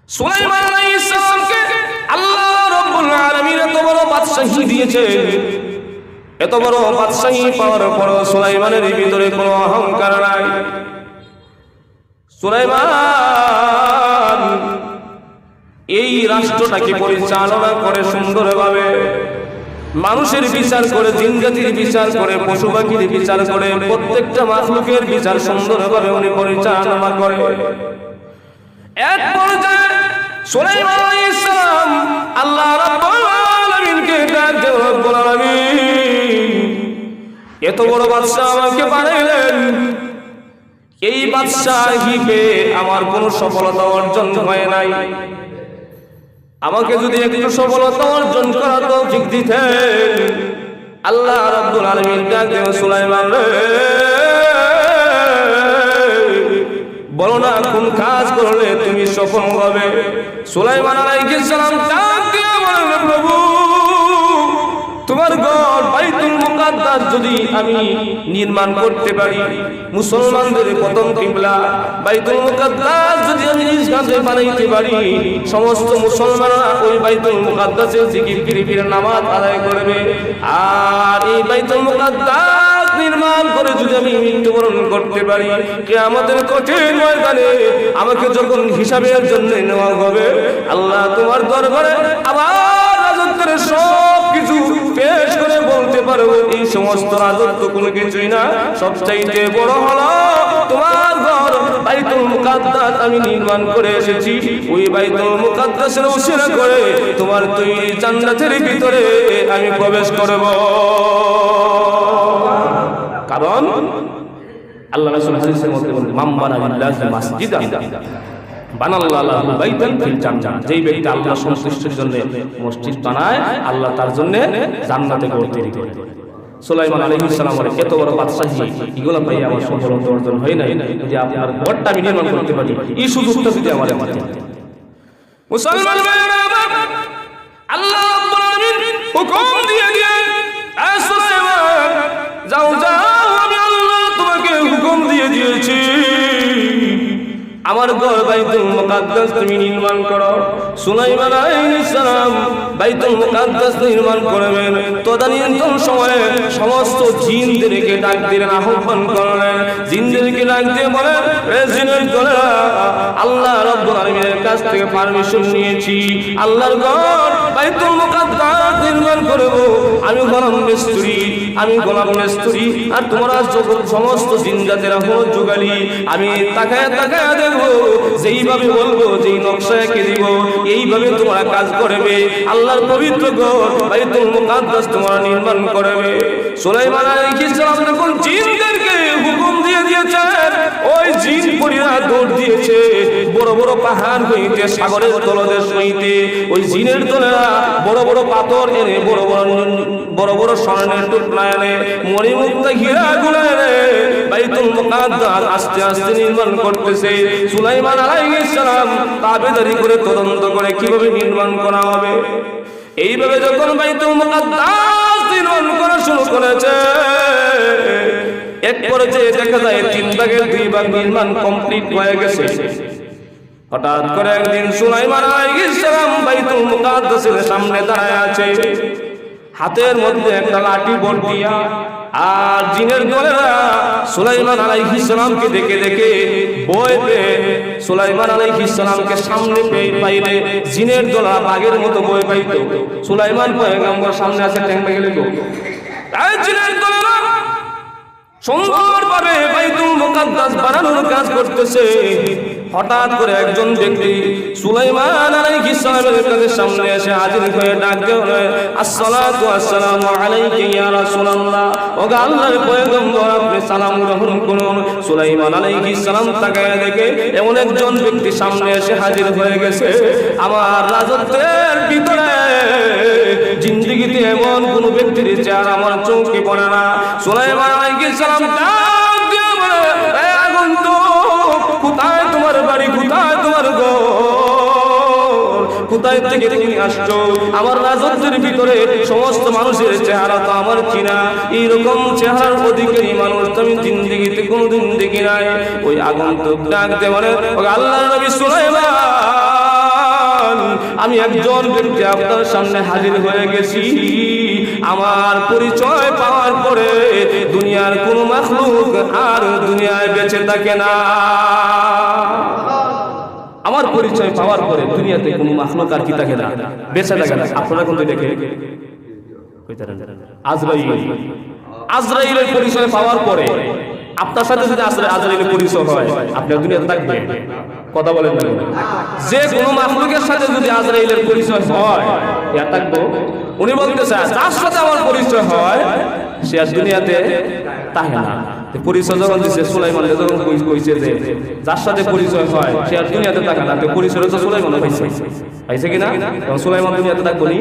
সুলাইমান আলাইহিস সালামকে আল্লাহ রাব্বুল আলামিন এত বড় বাদশাহী দিয়েছে। এত বড় বাদশাহী পাওয়ার পর সুলাইমানের ভিতরে কোনো অহংকার নাই। সুলাইমান এই রাষ্ট্রটাকে পরিচালনা করে সুন্দরভাবে, মানুষের বিচার করে, জিনজাতির বিচার করে, পশু পাখির বিচার করে, প্রত্যেকটা মাখলুকের বিচার সুন্দরভাবে উনি পরিচালনা করে। এক পর্যায়ে সুলাইমান আলাইহিস সালাম আল্লাহ রাব্বুল আলামিনকে ডাক দিয়ে রব্বুল আলামিন, এত বড় বাদশা আমাকে বানাইলেন, এই বাদশাহী পেয়ে আমার কোনো সফলতা অর্জন হয় নাই। আমাকে যদি একটু সফলতা অর্জন করার তৌফিক দিতেন। আল্লাহ রাব্বুল আলামিন ডাক দিয়ে সুলাইমান রে, বলো না কোন কাজ করলে তুমি সফল হবে? সুলাইমান আলাইহিস সালাম ডাক দিয়ে বলেন, প্রভু তোমার ঘর বাইতুল মুকাদ্দাস যদি আমি নির্মাণ করতে পারি, মুসলমানদের প্রথম কিবলা বাইতুল মুকাদ্দাস যদি আমি নিজ হাতে বানাইতে পারি, সমস্ত মুসলমানরা ওই বাইতুল মুকাদ্দাসে জিকির ফিরে নামাজ আদায় করবে। আর এই বাইতুল মুকাদ্দাস নির্মাণ করে যদি আমি মৃত্যুবরণ করতে পারি, কিয়ামতের কঠিন ময়দানে আমাকে যখন হিসাবের জন্য নেওয়া হবে, আল্লাহ তোমার দরবারে আবার রাজত্বের সব কিছু পেশ করে বলতে পারবো, এই সমস্ত রাজত্ব কোনো কিছুই না, সবচাইতে বড় হলো তোমার ঘর বাইতুল মুকাদ্দাস আমি নির্মাণ করে এসেছি। ওই বাইতুল মুকাদ্দাসের উসিলা করে তোমার তৈরি জান্নাতের ভিতরে আমি প্রবেশ করব। কারণ আল্লাহ রাসূল হাদিসের মধ্যে বলেন, মান বানা লিল্লাহি মাসজিদান বানাল্লাহু বাইতান ফিল জান্নাহ, যেই ব্যক্তি আল্লাহ সন্তুষ্টির জন্য মসজিদ বানায়, আল্লাহ তার জন্য জান্নাতে ঘর তৈরি করে। সুলাইমান আলাইহিস সালামের এত বড় বাদশাহী, এগুলো ভাই আমার সফলতা অর্জন হয় নাই। যদি আপনার ঘরটা আমি নির্মাণ করতে পারি, এই সুযোগটা যদি আমার মুসলমান ভাইরা, আল্লাহ রাব্বুল আলামিন হুকুম দিয়ে সুলাইমান, যাও যাও, আমি আল্লাহ তোমাকে হুকুম দিয়ে দিয়েছি, আমার ঘর বাইতুল মুকাদ্দাস তুমি নির্মাণ করো। সুলাইমান আলাইহিস সালাম বাইতুল মুকাদ্দাস নির্মাণ করবেন। তদানীন্তন সময়ে সমস্ত জিনদেরকে ডাক দিলেন, আহ্বান করলেন। জিনদেরকে ডাক দিয়ে বলেন, এ জিনের দলেরা, আল্লাহ রাব্বুল আলামিনের কাছ থেকে পারমিশন নিয়েছি, আল্লাহর ঘর বাইতুল মুকাদ্দাস নির্মাণ করব। আমি গোলাম মিস্ত্রি, আর তোমরা সমস্ত জিনজাতেরা হলো যুগালি। আমি তাকায় তাকায় দেখবো, যেইভাবে বলবো, যেই নকশা এঁকে দিব, এইভাবে তোমরা কাজ করবে। আল্লাহর পবিত্র ঘর বাইতুল মুকাদ্দাস তোমরা নির্মাণ করবে। সুলাইমান আলাইহিস সালাম যখন জিনদেরকে হুকুম দিয়ে দিয়েছেন, ওই জিন পরিরা দৌড় দিয়েছে বড় বড় পাহাড় হইতে, সাগরের তলদেশ হইতে। ওই জিনের দলেরা বড় বড় পাথর এনে, বড় বড় স্বর্ণের টুকরা এনে, মণিমুক্তা হীরাগুলো এনে বাইতুল মুকাদ্দাস আস্তে আস্তে নির্মাণ করতেছে। সুলাইমান আলাইহিস সালাম তাবেদারি করে তদন্ত করে কিভাবে নির্মাণ করা হবে। এইভাবে যখন বাইতুল মুকাদ্দাস নির্মাণ করা শুরু করেছে, এক পর্যায়ে দেখা যায় 3 ভাগের 2 ভাগ নির্মাণ কমপ্লিট হয়ে গেছে। হঠাৎ করে একদিন সুলাইমান আলাইহিস সালাম বাইতুল মুকাদ্দাসের সামনে দাঁড়ায় আছে, হাতের মধ্যে একটা লাঠি বর্দিয়া। আর জিনের দলেরা সুলাইমান আলাইহিস সালামকে দেখে দেখে ভয় পেয়ে সুলাইমান আলাইহিস সালামকে সামনে পাইলে জিনের দলেরা বাঘের মতো ভয় পাইত। সুলাইমান পয়গম্বর সামনে আছে, ঠ্যাংবে গেলে গো, তাই জিনের দলেরা সুন্দরভাবে বাইতুল মুকাদ্দাস বানানোর কাজ করতেছে। হঠাৎ করে একজন ব্যক্তি সুলাইমান আলাইহিস সালামের কাছে সামনে এসে হাজির হয়ে ডাক দিয়ে, আসসালাতু আসসালামু আলাইকা ইয়া রাসূলুল্লাহ, ও আল্লাহর পয়গম্বর আপনি সালাম গ্রহণ করুন। সুলাইমান আলাইহিস সালাম তাকায় দেখে এমন একজন ব্যক্তি সামনে এসে হাজির হয়ে গেছে। আমার রাজত্বের ভিতরে জিন্দেগিতে এমন কোন ব্যক্তির চেহারা আমার চোখে পড়ে না। সুলাইমান আলাইহিস সালাম ডাক দিয়ে বলে, এ আগন্তুক, কোথায় তোমার বাড়ি, কোথায় তোমার ঘর, কোথায় থেকে তুমি আসছো? আমার রাজত্বের ভিতরে সমস্ত মানুষের চেহারা তো আমার চিনা, এইরকম চেহারার অধিকারী মানুষ তো আমি জিন্দেগিতে কোনোদিন দেখি নাই। ওই আগন্তুক ডাক দিয়ে বলে, আল্লাহর নবী সুলাইমান, আমি একজন ব্যক্তি আপনার সামনে হাজির হয়ে গেছি, আমার পরিচয় পাওয়ার পরে দুনিয়ার কোন মাখলুক আর দুনিয়ায় বেঁচে থাকে না। আমার পরিচয় পাওয়ার পরে দুনিয়াতে কোন মাখলুক আর কি থাকে না, বেঁচে থাকে না। আপনারা কোন দেখে আজরাইলের পরিচয় পাওয়ার পরে আপনার সাথে যদি আজরাইলের পরিচয় হয়, আপনার দুনিয়াতে থাকবে? কথা বলেন না। যে কোনো মাখলুকের সাথে যদি আজরাইলের পরিচয় হয়, ইয়া থাকবো? উনি বলতেছে যার সাথে আমার পরিচয় হয় সে আর দুনিয়াতে থাকে না। পরিচয় যখন দিচ্ছে সুলাইমান যখন কইছে যে যার সাথে পরিচয় হয় সে আর দুনিয়াতে থাকে না, তো পরিচয় তো সুলাইমান পাইছে কিনা? তখন সুলাইমান দুনিয়াতে থাকবো নি?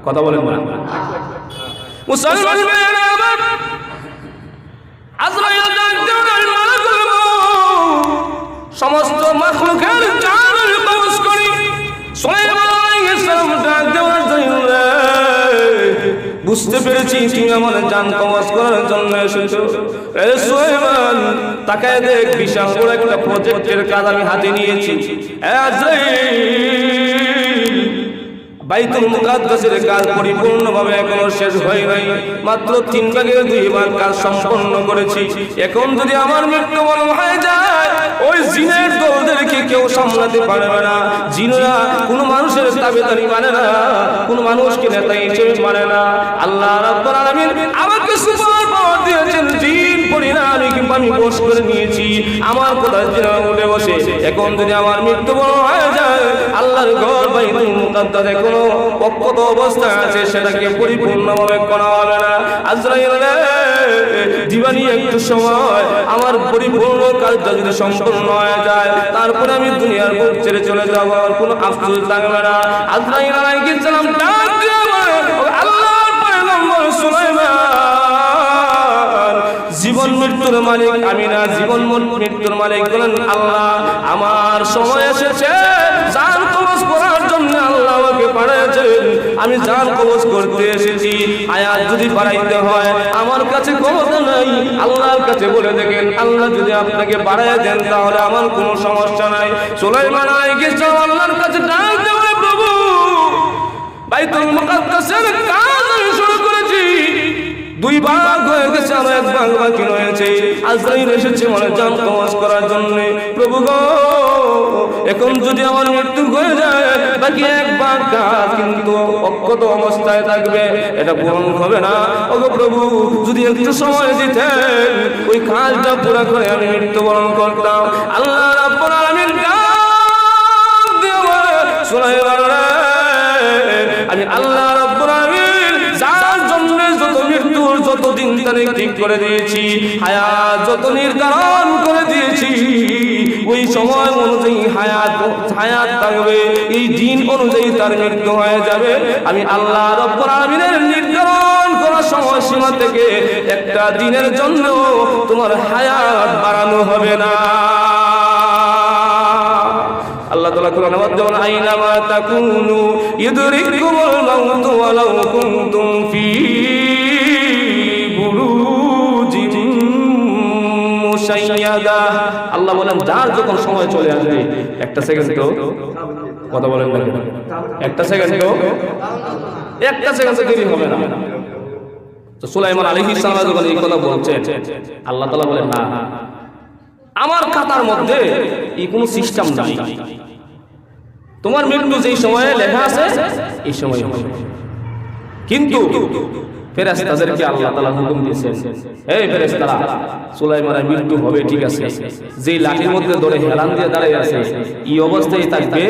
কথা বলেন না। মুসলমান আজরাইল সমস্ত মাখলুকের জানের কবজ করি সুলাইমান আলাইহিস সালাম ডাক দেওয়ার জন্য, বুঝতে পেরেছি তুমি আমার জান কবজ করার জন্য এসেছো। এ সুলাইমান তাকায় দেখ, বিশাল বড় একটা প্রজেক্টের কাজ আমি হাতে নিয়েছি। বাইতুল মুকাদ্দাসের কাজ পরিপূর্ণভাবে এখনো শেষ হয় নাই, মাত্র 3 ভাগের 2 ভাগ কাজ সম্পন্ন করেছি। এখন যদি আমার মৃত্যু বরণ হয়ে যায়, ওই জিনের দলদেরকে কেউ সামলাতে পারবে না। জিনরা কোনো মানুষের দাবিদারি মানে না, কোনো মানুষকে নেতা হিসেবে মানে না। আল্লাহ রাব্বুল আলামিন আমাকে সুপার পাওয়ার দিয়েছেন, জিন পরিনা আমি বশ করে নিয়েছি, আমার কথা জিনরা উঠে বসে। এখন যদি আমার মৃত্যু বরণ হয়ে যায়, আল্লাহর ঘর বাইতুল মুকাদ্দাসে কোনো অক্ষত অবস্থা আছে, সেটাকে পরিপূর্ণভাবে করা হবে না। আজরাইল দিবানি একটু সময় আমার পরিপূর্ণ কাজটা যদি সম্পূর্ণ হয়ে যায়, তারপরে আমি দুনিয়ার বুক ছেড়ে চলে যাব, আর কোনো আফসোস থাকবে না। আজরাইল আলাইহিস সালাম ডাক দিয়ে বলে, আল্লাহর পয়গম্বর সুলাইমান, জীবন মৃত্যুর মালিক আমি না, জীবন মৃত্যুর মালিক বলেন আল্লাহ। আমার সময় এসেছে জান কবজ করার জন্য আল্লাহ আমাকে পাঠাচ্ছেন, আমি জান কবজ করতে এসেছি। আয়াত যদি বাড়াইতে হয় আমার কাছে ক্ষমতা নাই, আল্লাহর কাছে বলে দেখেন, আল্লাহ যদি আপনাকে বাড়ায় দেন তাহলে আমার কোনো সমস্যা নাই। সুলাইমান আলাইহিস সালাম আল্লাহর কাছে ডাক দেওয়া, প্রভু বাইতুল মুকাদ্দাসের কাজ আমি শুরু করেছি, 2 ভাগ হয়ে গেছে, আর 1 ভাগ বাকি রয়েছে। আজরাইল এসেছে মানে জান কবজ করার জন্য। প্রভু গো, এখন যদি আমার মৃত্যু হয়ে যায়, বাকি 1 ভাগ কাজ কিন্তু অক্ষত অবস্থায় থাকবে, এটা পূরণ হবে না। ওগো প্রভু, যদি একটু সময় দিতেন, ওই কাজটা পুরো করে আমি মৃত্যুবরণ করতাম। আল্লাহ রাব্বুল আলামিন সুলাইমান, আমি আল্লাহ রাব্বুল আলামিন যার জন্য যত মৃত্যুর যত দিন তারিখ ঠিক করে দিয়েছি, হায়াত যত নির্ধারণ করে দিয়েছি, ওই সময় অনুযায়ী হায়াত থাকবে, এই দিন অনুযায়ী তার মৃত্যু হয়ে যাবে। আমি আল্লাহ রাব্বুল আলামিনের নির্ধারণ করা সময়সীমা থেকে একটা দিনের জন্য তোমার হায়াত বাড়ানো হবে না। আল্লাহ তাআলা কোরআনে বলেন, আইনামা তাকুনু ইউদরিকুমুল মাউতু ওয়ালাউ কুনতুম ফি বুরুজিন মুশাইয়াদা। আল্লাহ বলেন, যার যখন সময় চলে আসবে, একটা সেকেন্ড তো কথা বলেন না, একটা সেকেন্ড দেরি হবে না। তো সুলাইমান আলাইহিস সালাম যখন এই কথা বলছেন, আল্লাহ তাআলা বলেন, না, আমার খাতার মধ্যে এই কোনো সিস্টেম নাই, তোমার মৃত্যু যেই সময়ে লেখা আছে এই সময় হবে। কিন্তু ফেরেশতাদেরকে আল্লাহ তাআলা হুকুম দিয়েছেন, এই ফেরেশতারা, সুলাইমানের মৃত্যু হবে ঠিক আছে, যেই লাঠির মধ্যে ধরে হেলান দিয়ে দাঁড়িয়ে আছে এই অবস্থায় থাকবে,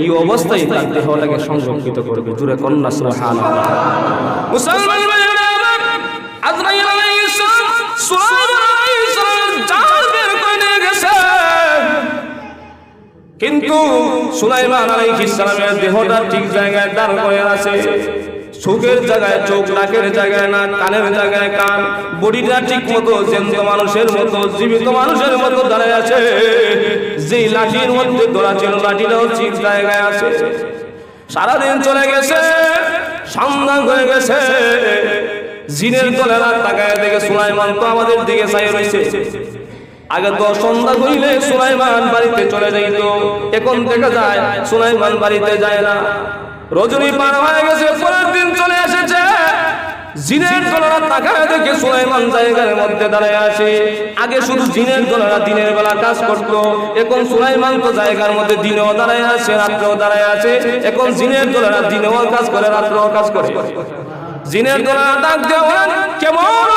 এই অবস্থায় তার দেহটাকে সংরক্ষিত করবে। জোরে কন্যা সুবহানাল্লাহ। মুসলমান ভাইরা, আজরাইল আলাইহিস সালাম সুলাইমান আলাইহিস সালাম জান বের করে নিয়ে গেছে, কিন্তু সুলাইমান আলাইহিস সালামের দেহটা ঠিক জায়গায় দাঁড় করে আছে। চোখের জায়গায় চোখ, নাকের জায়গায় নাক, কানের জায়গায় কান, বডিটা ঠিক মতো জ্যান্ত মানুষের মতো, জীবিত মানুষের মতো দাঁড়ায় আছে। যেই লাঠির মধ্যে ধরা ছিল লাঠিটাও ঠিক জায়গায় আছে। সারাদিন চলে গেছে, সন্ধ্যা হয়ে গেছে, জিনের দলেরা তাকায় দেখে সুলাইমান তো আমাদের দিকে চাই রয়েছে, আগে তো সন্ধ্যা হইলে সুলাইমান বাড়িতে চলে যাইত, এখন দেখা যায় সুলাইমান বাড়িতে যায় না। রজনী পার হয়ে গেছে, পরের দিন চলে এসেছে। জিনের দলেরা তাকায় দেখে সুলাইমান জায়গার মধ্যে দাঁড়ায় আছে। আগে শুধু জিনের দলেরা দিনের বেলা কাজ করত, এখন সুলাইমান তো জায়গার মধ্যে দিনেও দাঁড়ায় আছে, রাত্রেও দাঁড়ায় আছে। এখন জিনের দলেরা দিনেও কাজ করে, রাত্রেও কাজ করে। জিনের দলেরা ডাক দেওয়া, কেমন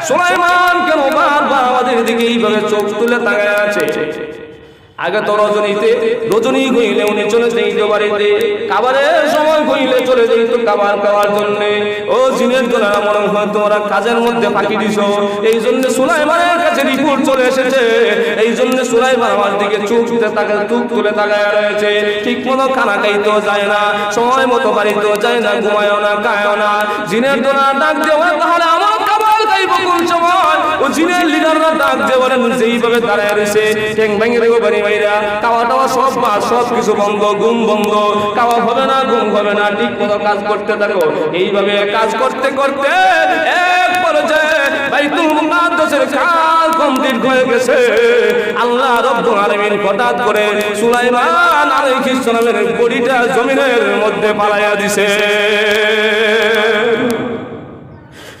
সুলাইমান কেন বারবার আমাদের দিকে এইভাবে চোখ তুলে তাকায় আছে? আগে তো রজনী হইলে উনি চলে যেত বাড়িতে, খাবারের সময় হইলে চলে যেত খাবার খাওয়ার জন্য। ও জিনের দলেরা মনে হয় তোমরা কাজের মধ্যে ফাঁকি দিছো, এই জন্য সুলাইমানের কাছে রিপোর্ট চলে এসেছে। এই জন্য সুলাইমান আমার দিকে চোখ তুলে তাকায় রয়েছে। ঠিক মতো খানা খাইতেও যায় না, সময় মতো বাড়িতেও যায় না, ঘুমায়ও না, খায়ও না। জিনের দলেরা ডাক দেওয়া, তাহলে আমার খাবার খাইব কোন সময়? ও জিনের লিডাররা ডাক দেওয়া, যেইভাবে দাঁড়ায় রয়েছে, ঠ্যাং ভেঙে দেবো বাড়ি বাইরা, খাওয়া টাওয়া সব মাস সব কিছু বন্ধ, ঘুম বন্ধ, খাওয়া হবে না, ঘুম হবে না, ঠিক মতো কাজ করতে থাকো। এইভাবে কাজ করতে করতে এক পর্যায়ে বাইতুল মুকাদ্দাসের কাজ কমপ্লিট হয়ে গেছে। আল্লাহ রাব্বুল আলামিন হঠাৎ করে সুলাইমান আলাইহিস সালামের বডিটা জমিনের মধ্যে পালাইয়া দিছে।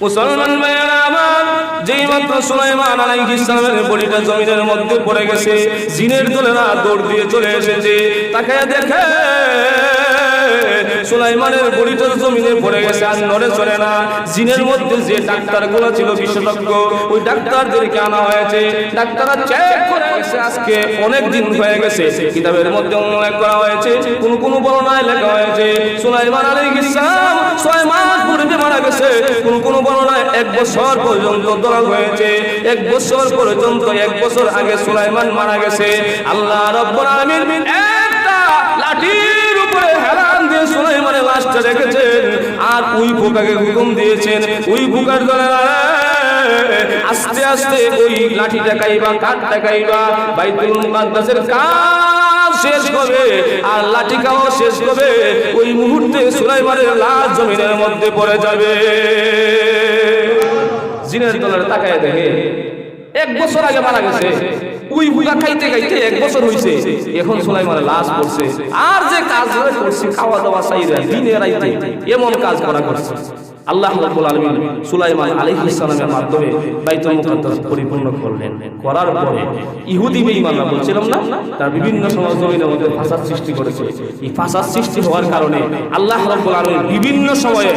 মুসলমান ভাইয়েরা আমার, যেই মাত্র সুলাইমান আলাইহিস সালামের বডিটা জমিনের মধ্যে পড়ে গেছে, জিনের দলেরা দৌড় দিয়ে চলে এসেছে। তাকায় দেখে সুলাইমানের বডিটা জমিনে পড়ে গেছে, আর নড়ে চলে না। জিনের মধ্যে যে ডাক্তারগুলো ছিল বিশেষজ্ঞ, ওই ডাক্তারদেরকে আনা হয়েছে। ডাক্তাররা চেক করে গেছে, আজকে অনেক দিন হয়ে গেছে। কিতাবের মধ্যে উল্লেখ করা হয়েছে, কোন বর্ণনায় লেখা হয়েছে সুলাইমান আলাইহিস সালাম 6 মাস পূর্বে মারা গেছে। কোন বর্ণনায় 1 বছর পর্যন্ত ধরা হয়েছে। 1 বছর পর্যন্ত, 1 বছর আগে সুলাইমান মারা গেছে। আল্লাহ রাব্বুল আলামিন একটা লাঠির উপরে হেলান দিয়ে সুলাইমানের লাশটা রেখেছেন, আর ওই পোকাকে হুকুম দিয়েছেন, ওই পোকার দ্বারা আস্তে আস্তে ওই লাঠিটা খাইবা, কাঠটা খাইবা, বাইতুল মুকাদ্দাসের কাজ শেষ হবে আর লাঠি খাওয়া শেষ হবে। ওই মুহূর্তে সুলাইমানের লাশ জমিনের মধ্যে পড়ে যাবে। জিনের দলের তাকায় দেখে 1 বছর আগে মারা গেছে, ওই বুকা খাইতে খাইতে 1 বছর হইছে, এখন সুলাইমানের লাশ পড়ছে। আর যে কাজ করছে, খাওয়া দাওয়া চাইরা দিনে রাইতে এমন কাজ করা করছে। আল্লাহ রাব্বুল আলামিন সুলাইমান আলাইহিস সালামের মাধ্যমে বাইতুল মুকাদ্দাস পরিপূর্ণ করলেন। করার পরে ইহুদি বেঈমানরা বলছিলাম না, তার বিভিন্ন সমাজ জমিনের মধ্যে ফাসাদ সৃষ্টি করেছে। এই ফাসাদ সৃষ্টি হওয়ার কারণে আল্লাহ রাব্বুল আলামিন বিভিন্ন সময়ে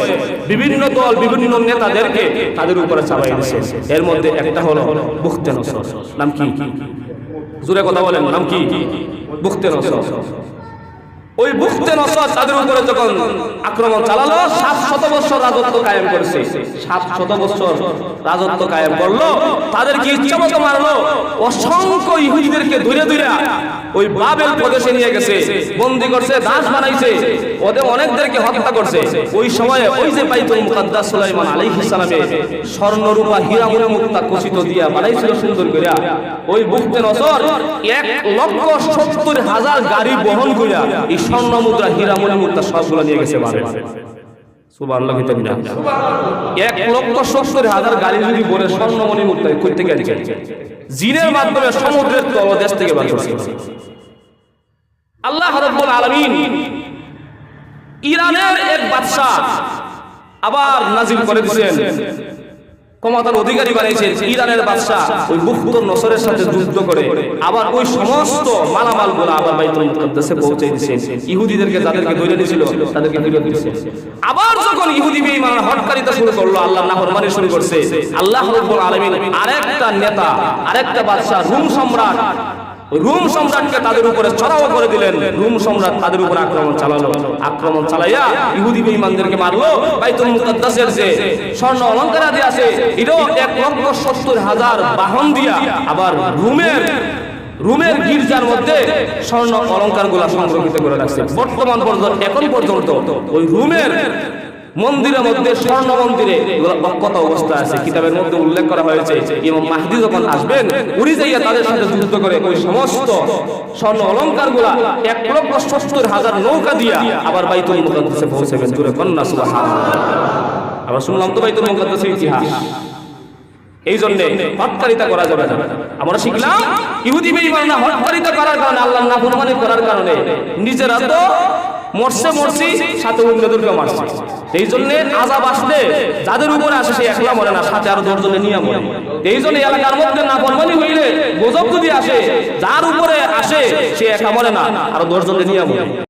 বিভিন্ন দল, বিভিন্ন নেতাদেরকে তাদের উপরে চাপাই দিয়েছে। এর মধ্যে একটা হলো বুখতে নসর। নাম কি? জোরে কথা বলেন, নাম কি? বুখতে নসর। ওই বুখতে নসর তাদের উপরে যখন আক্রমণ চালালো, 700 বছর রাজত্ব কায়েম করেছে। 700 বছর রাজত্ব কায়েম করলো, তাদেরকে ইচ্ছামতো মারলো। অসংখ্য ইহুদিদেরকে ধরে ধরে ওই বাবেল প্রদেশে নিয়ে গেছে, বন্দী করছে, দাস বানাইছে, ওদের অনেকদেরকে হত্যা করছে। ওই সময়ে ওই যে বাইতুল মুকাদ্দাস সুলাইমান আলাইহিস সালামে স্বর্ণ রূপা হীরা মুক্তা খচিত দিয়া বানাইছিল সুন্দর করে, ওই বুখতে নসর 1,70,000 গাড়ি বহন কইরা এই স্বর্ণ মুদ্রা, হীরা মুক্তা সবগুলো নিয়ে গেছে বাবেল। সুবহানাল্লাহ, কিতাবিনা 1,70,000 গাড়ি যদি বলে স্বর্ণমণি মুক্তা করতে গেছে, জিনের মাধ্যমে সমুদ্রের তলদেশ থেকে বার করছে। আল্লাহ রাব্বুল আলামিন ইরানের এক বাদশা আবার নাজিল করে দিয়েছেন, ক্ষমতার অধিকারী বানাইছেন। ইরানের বাদশা ওই বুখতে নসরের সাথে যুদ্ধ করে আবার ওই সমস্ত মালামালগুলো আবার বাইতুল মুকাদ্দাসে পৌঁছে দিয়েছেন। ইহুদিদেরকে যাদেরকে ধরে নিয়েছিল তাদেরকে ফিরিয়ে দিয়েছেন। আবার যখন ইহুদি বেঈমানরা হটকারিতা শুরু করলো, আল্লাহর নাফরমানি শুরু করছে, আল্লাহ রাব্বুল আলামিন আরেকটা নেতা, আরেকটা বাদশা, রুম সম্রাটকে তাদের উপরে চড়াও করে দিলেন। রুম সম্রাট তাদের উপরে আক্রমণ চালাইয়া ইহুদি বেঈমানদেরকে মারলো। বাইতুল মুকাদ্দাসের যে স্বর্ণ অলংকার আদি আছে, এটাও 1,70,000 বাহন দিয়া আবার রুমের গির্জার মধ্যে স্বর্ণ অলংকার গুলা সংরক্ষিত করে রাখছে। বর্তমান পর্যন্ত, এখন পর্যন্ত ওই রুমের মন্দিরের মধ্যে, স্বর্ণ মন্দিরে কত অবস্থা আছে। কিতাবের মধ্যে উল্লেখ করা হয়েছে, ইমাম মাহদী যখন আসবেন, উনি যাইয়া তাদের সাথে যুদ্ধ করে ওই সমস্ত স্বর্ণ অলংকার গুলা 1,70,000 নৌকা দিয়া আবার বাইতুল মুকাদ্দাসে পৌঁছাবেন। জোরে কন্যা সুবহানাল্লাহ। আবার শুনলাম তো বাইতুল মুকাদ্দাসের ইতিহাস। এই জন্য হটকারিতা করা যাবে না। আমরা শিখলাম ইহুদি বেঈমানরা হটকারিতা করার কারণে, আল্লাহর নাফরমানি করার কারণে নিজেরা তো মরছি, সাথে অন্যদেরকে মারছে। এই জন্য আযাব আসলে যাদের উপরে আসে সে একলা মরে না, সাথে আরো 10 জনের নিয়ে মরে। এই জন্য এলাকার মধ্যে নাফরমানি হইলে গজব যদি আসে, যার উপরে আসে সে একা মরে না, আরো 10 জনের নিয়ে মরে।